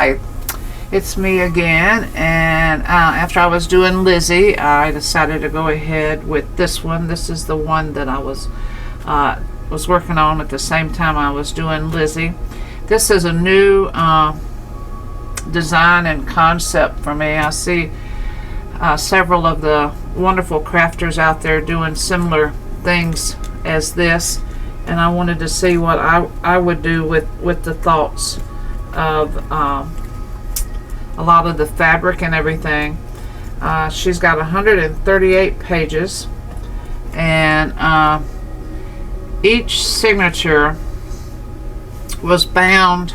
Hi, it's me again, and after I was doing Lizzie, I decided to go ahead with this one. This is the one that I was working on at the same time I was doing Lizzie. This is a new design and concept for me. I see several of the wonderful crafters out there doing similar things as this, and I wanted to see what I would do with the thoughts of a lot of the fabric and everything. She's got 138 pages, and each signature was bound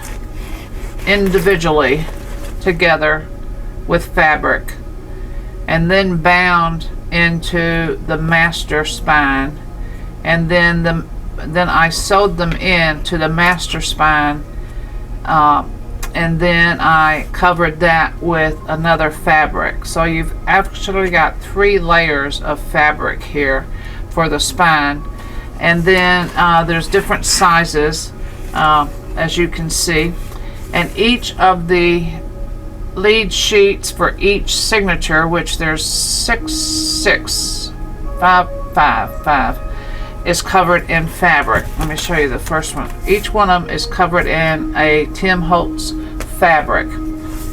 individually together with fabric and then bound into the master spine, and then I sewed them in to the master spine, and then I covered that with another fabric. So you've actually got 3 layers of fabric here for the spine, and then there's different sizes, as you can see, and each of the lead sheets for each signature, which there's 5, is covered in fabric. Let me show you the first one. Each one of them is covered in a Tim Holtz fabric,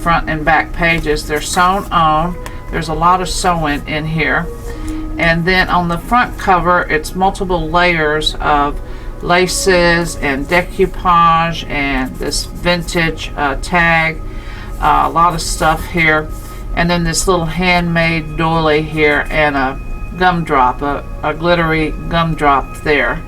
front and back pages. They're sewn on. There's a lot of sewing in here. And then on the front cover, it's multiple layers of laces and decoupage and this vintage tag, a lot of stuff here, and then this little handmade doily here, and a gumdrop, a glittery gumdrop there.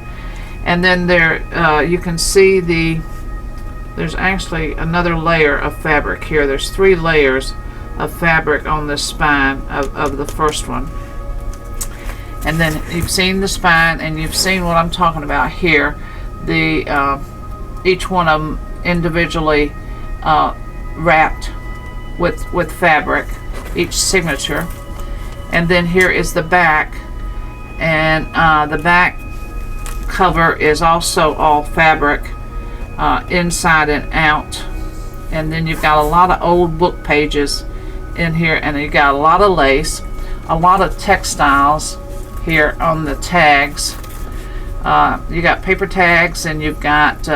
And then there you can see there's actually another layer of fabric here. There's 3 layers of fabric on the spine of the first one. And then you've seen the spine, and you've seen what I'm talking about here. Each one of them individually wrapped with fabric, each signature. And then here is the back, and the back cover is also all fabric, inside and out. And then you've got a lot of old book pages in here, and you got a lot of lace, a lot of textiles here on the tags. You got paper tags, and you've got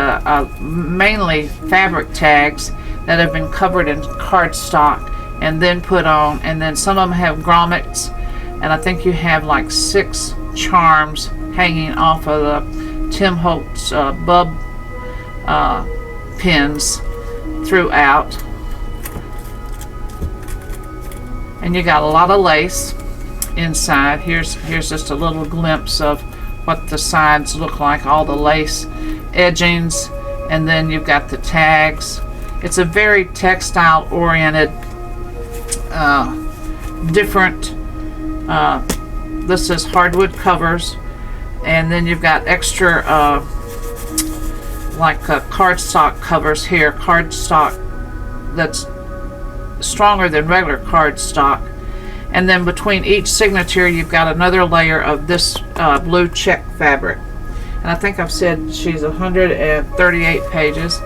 mainly fabric tags that have been covered in cardstock and then put on, and then some of them have grommets, and I think you have like 6 charms hanging off of the Tim Holtz bub pins throughout. And you got a lot of lace inside. Here's just a little glimpse of what the sides look like, all the lace edgings, and then you've got the tags. It's a very textile oriented, different, this is hardwood covers, and then you've got extra like cardstock covers here, cardstock that's stronger than regular cardstock. And then between each signature you've got another layer of this blue check fabric. And I think I've said she's 138 pages.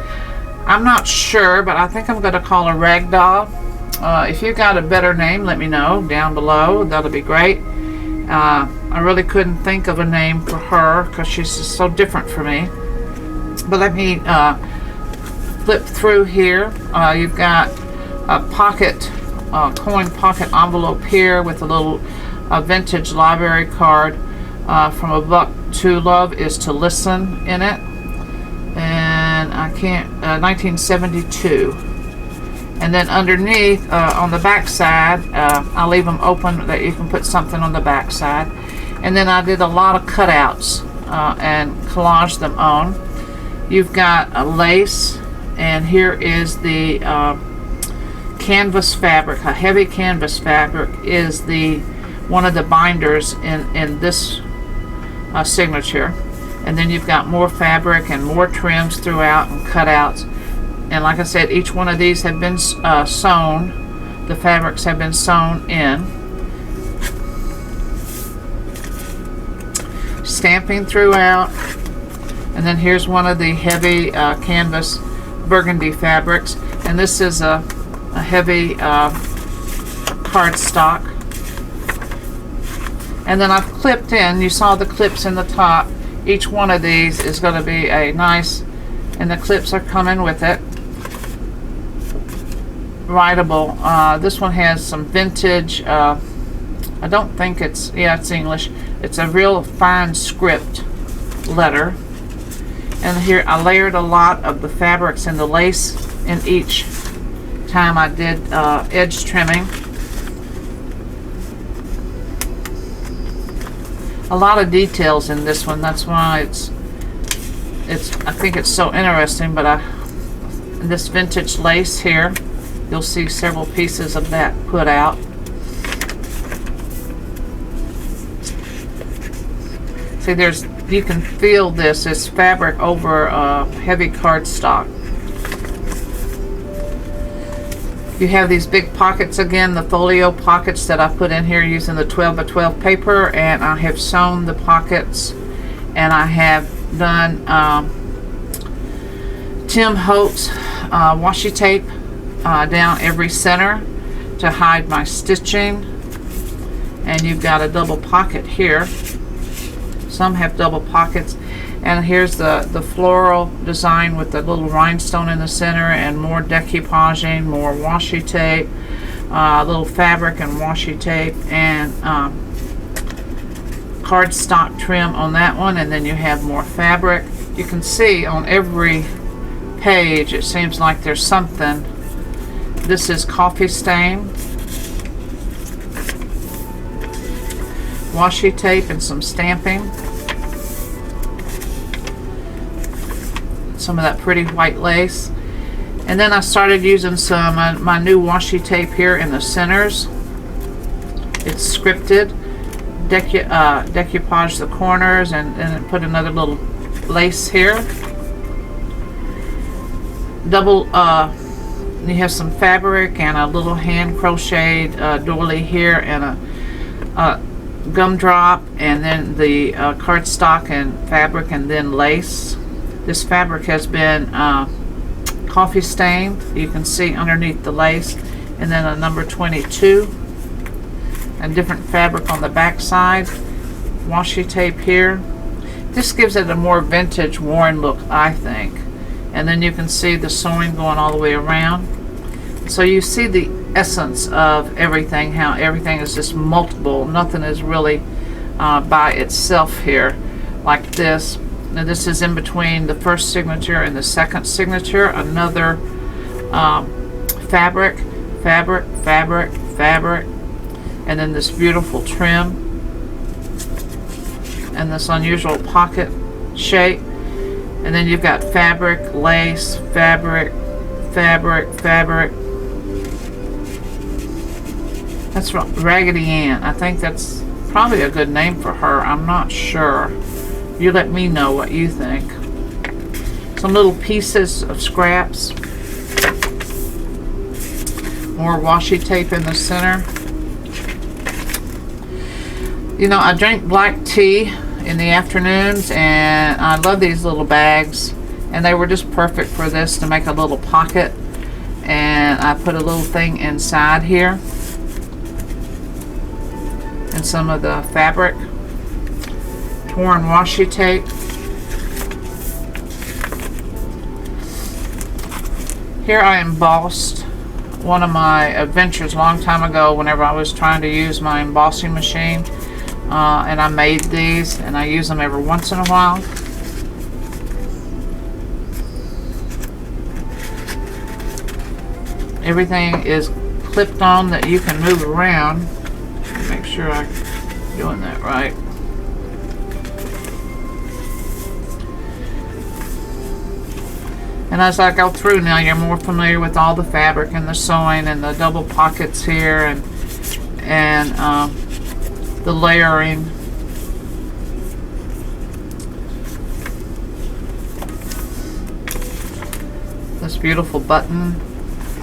I'm not sure, but I think I'm going to call her Ragdoll. If you've got a better name, let me know down below. That'll be great. I really couldn't think of a name for her because she's just so different for me. But let me flip through here. You've got a pocket, coin pocket envelope here with a little vintage library card from a book, To Love Is to Listen, in it. And I can't, 1972. And then underneath, on the back side, I'll leave them open that you can put something on the back side. And then I did a lot of cutouts and collaged them on. You've got a lace, and here is the canvas fabric. A heavy canvas fabric is one of the binders in this signature. And then you've got more fabric and more trims throughout and cutouts. And like I said, each one of these have been sewn. The fabrics have been sewn in. Stamping throughout. And then here's one of the heavy canvas burgundy fabrics. And this is a heavy cardstock. And then I've clipped in, you saw the clips in the top. Each one of these is going to be a nice, and the clips are coming with it. Writable. This one has some vintage, I don't think it's, yeah, it's English. It's a real fine script letter. And here I layered a lot of the fabrics and the lace in each time I did edge trimming. A lot of details in this one. That's why it's I think it's so interesting. But this vintage lace here, you'll see several pieces of that put out. See, you can feel this is fabric over heavy cardstock. You have these big pockets again, the folio pockets that I put in here using the 12 by 12 paper, and I have sewn the pockets, and I have done Tim Holtz washi tape down every center to hide my stitching. And you've got a double pocket here. Some have double pockets. And here's the floral design with the little rhinestone in the center, and more decoupaging, more washi tape, little fabric and washi tape, and cardstock trim on that one. And then you have more fabric. You can see on every page it seems like there's something. This is coffee stain, washi tape, and some stamping. Some of that pretty white lace. And then I started using some my new washi tape here in the centers. It's scripted. Decoupage the corners, and put another little lace here. Double, you have some fabric and a little hand crocheted doily here, and a gumdrop, and then the cardstock and fabric, and then lace. This fabric has been coffee stained. You can see underneath the lace, and then a number 22, and different fabric on the back side. Washi tape here. This gives it a more vintage, worn look, I think. And then you can see the sewing going all the way around. So you see the essence of everything, how everything is just multiple. Nothing is really by itself here like this. Now this is in between the first signature and the second signature. Another fabric, fabric, fabric, fabric, and then this beautiful trim, and this unusual pocket shape. And then you've got fabric, lace, fabric, fabric, fabric. That's Raggedy Ann. I think that's probably a good name for her. I'm not sure. You let me know what you think. Some little pieces of scraps. More washi tape in the center. You know, I drink black tea in the afternoons, and I love these little bags, and they were just perfect for this, to make a little pocket. And I put a little thing inside here, and some of the fabric, torn washi tape. Here I embossed one of my adventures a long time ago, whenever I was trying to use my embossing machine. And I made these, and I use them every once in a while. Everything is clipped on that you can move around. Make sure I'm doing that right. And as I go through now, you're more familiar with all the fabric and the sewing and the double pockets here, and the layering. This beautiful button.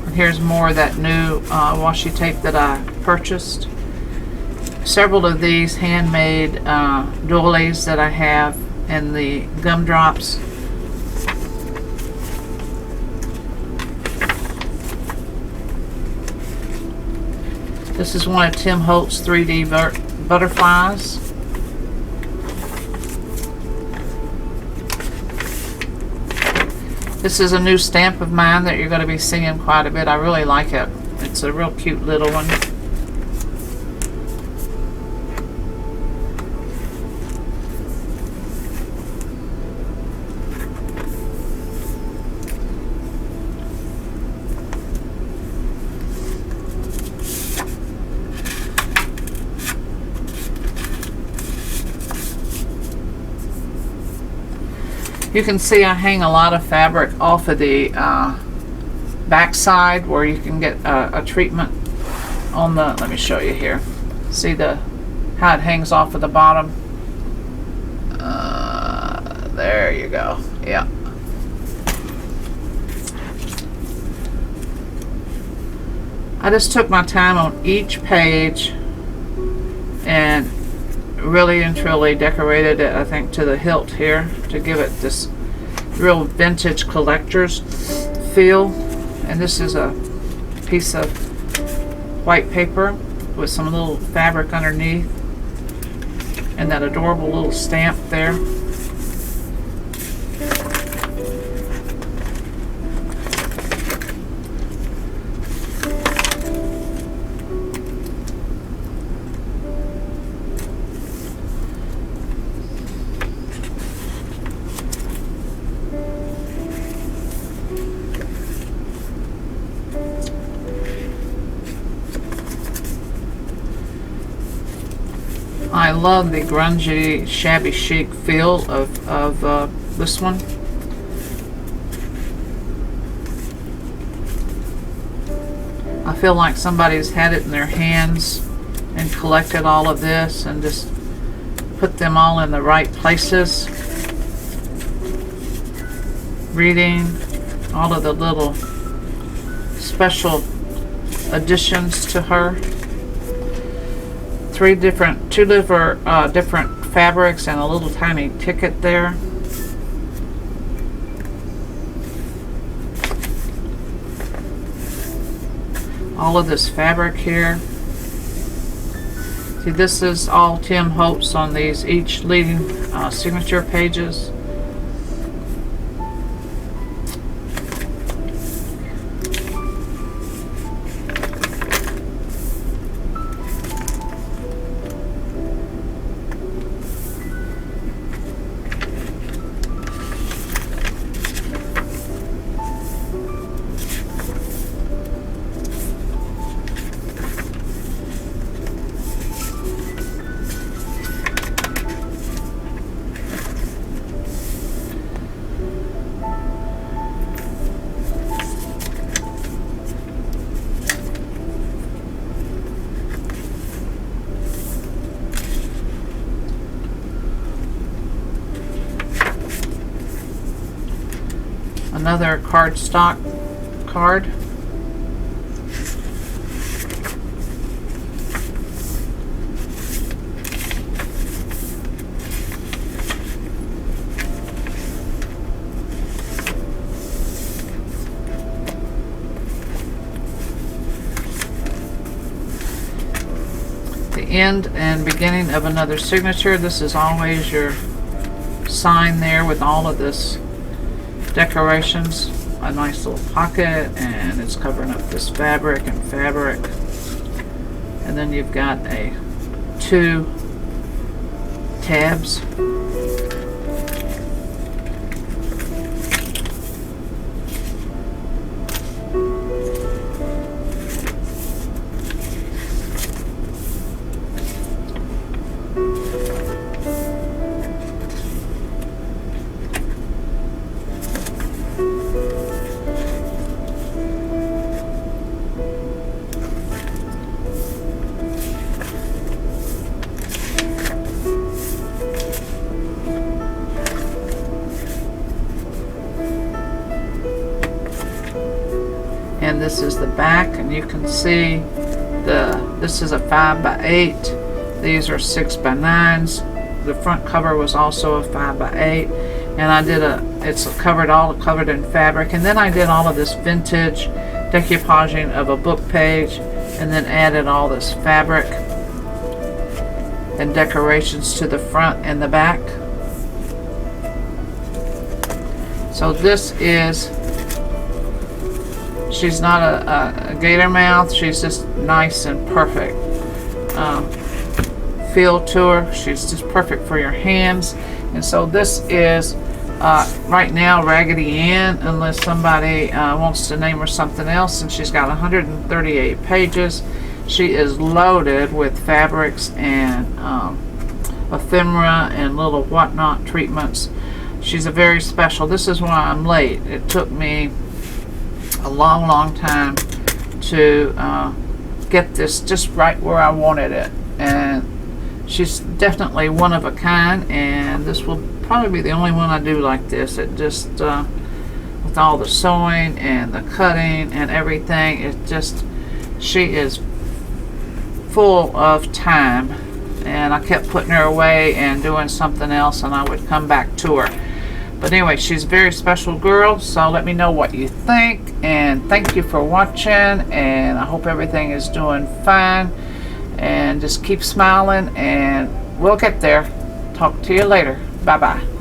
And here's more of that new washi tape that I purchased. Several of these handmade doilies that I have, and the gumdrops. This is one of Tim Holt's 3D butterflies. This is a new stamp of mine that you're going to be seeing quite a bit. I really like it. It's a real cute little one. You can see I hang a lot of fabric off of the back side where you can get a treatment on the, let me show you here. See how it hangs off of the bottom? There you go. Yeah. I just took my time on each page and really and truly decorated it, I think, to the hilt here to give it this real vintage collector's feel. And this is a piece of white paper with some little fabric underneath and that adorable little stamp there. I love the grungy, shabby chic feel of this one. I feel like somebody's had it in their hands and collected all of this and just put them all in the right places. Reading all of the little special additions to her. Two different fabrics and a little tiny ticket there. All of this fabric here. See, this is all Tim Holtz on these, each leading signature pages. Another cardstock card. The end and beginning of another signature. This is always your sign there with all of this decorations. A nice little pocket, and it's covering up this fabric and fabric. And then you've got two tabs. And this is the back, and you can see this is a 5x8. These are 6x9s. The front cover was also a 5x8, and I did it's covered in fabric. And then I did all of this vintage decoupaging of a book page and then added all this fabric and decorations to the front and the back. So this is, she's not a gator mouth, she's just nice and perfect. Feel to her, she's just perfect for your hands. And so this is right now Raggedy Ann, unless somebody wants to name her something else, and she's got 138 pages. She is loaded with fabrics and ephemera and little whatnot treatments. She's a very special. This is why I'm late. It took me a long time to get this just right where I wanted it, and she's definitely one of a kind, and this will probably be the only one I do like this. It just with all the sewing and the cutting and everything, it just, she is full of time, and I kept putting her away and doing something else, and I would come back to her. But anyway, she's a very special girl, so let me know what you think, and thank you for watching, and I hope everything is doing fine, and just keep smiling, and we'll get there. Talk to you later. Bye-bye.